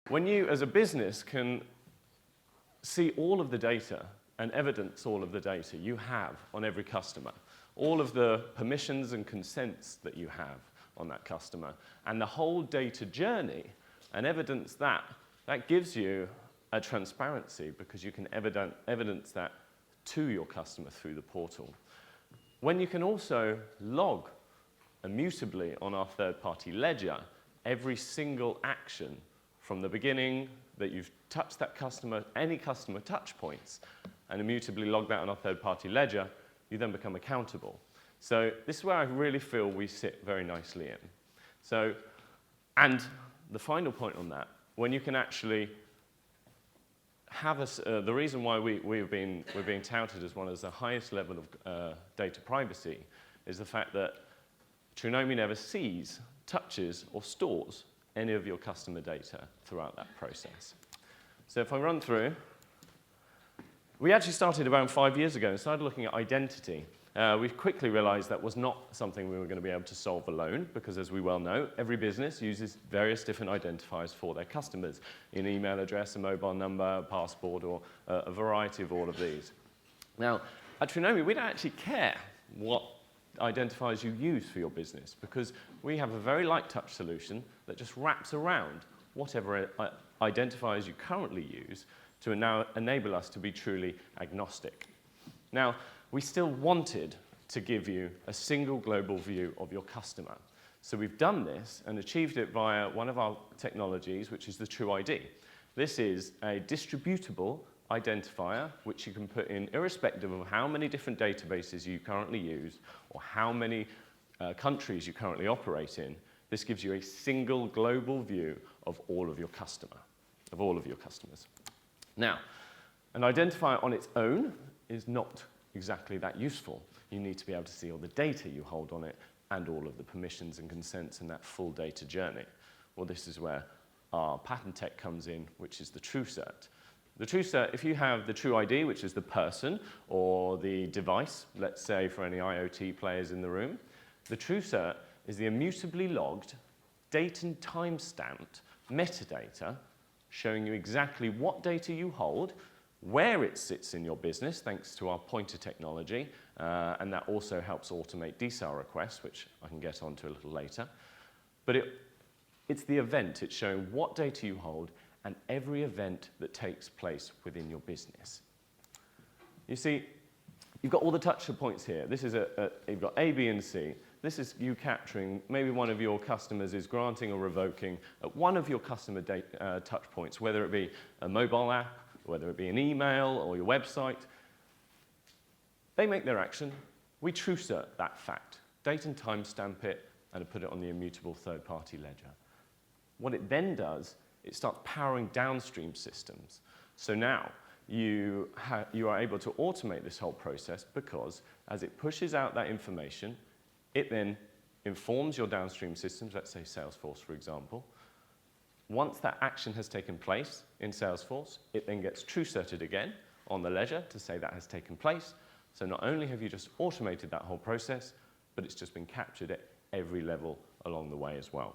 When you, as a business, can see all of the data and evidence all of the data you have on every customer, all of the permissions and consents that you have on that customer, and the whole data journey, and evidence that, that gives you a transparency because you can evidence that to your customer through the portal. When you can also log immutably on our third-party ledger every single action from the beginning that you've touched that customer, any customer touch points, and immutably log that on our third-party ledger, you then become accountable. So this is where I really feel we sit very nicely in. So, and the final point on that, when you can actually have the reason why we're being touted as one of the highest level of data privacy is the fact that Trunomi never sees, touches, or stores any of your customer data throughout that process. So if I run through, we actually started around 5 years ago and started looking at identity. We quickly realized that was not something we were going to be able to solve alone because, as we well know, every business uses various different identifiers for their customers, an email address, a mobile number, a passport, or a variety of all of these. Now, at Trunomi, we don't actually care what identifiers you use for your business because we have a very light touch solution that just wraps around whatever identifiers you currently use to now enable us to be truly agnostic. Now, we still wanted to give you a single global view of your customer. So we've done this and achieved it via one of our technologies, which is the TrueID. This is a distributable identifier which you can put in irrespective of how many different databases you currently use or how many countries you currently operate in. This gives you a single global view of all of your customers. Now, an identifier on its own is not exactly that useful. You need to be able to see all the data you hold on it and all of the permissions and consents in that full data journey. Well, this is where our patent tech comes in, which is the TrueCert. The TrueCert, if you have the TrueID, which is the person or the device, let's say for any IoT players in the room, the TrueCert is the immutably logged, date and time stamped metadata showing you exactly what data you hold, where it sits in your business, thanks to our pointer technology, and that also helps automate DSAR requests, which I can get onto a little later. But it's the event. It's showing what data you hold and every event that takes place within your business. You see, you've got all the touch points here. This is you've got A, B, and C. This is you capturing, maybe one of your customers is granting or revoking at one of your customer touch points, whether it be a mobile app, whether it be an email or your website. They make their action. We TrueCert that fact, date and time stamp it, and put it on the immutable third-party ledger. What it then does, it starts powering downstream systems. So now you are able to automate this whole process because as it pushes out that information, it then informs your downstream systems, let's say Salesforce, for example. Once that action has taken place in Salesforce, it then gets TrueCerted again on the ledger to say that has taken place. So not only have you just automated that whole process, but it's just been captured at every level along the way as well.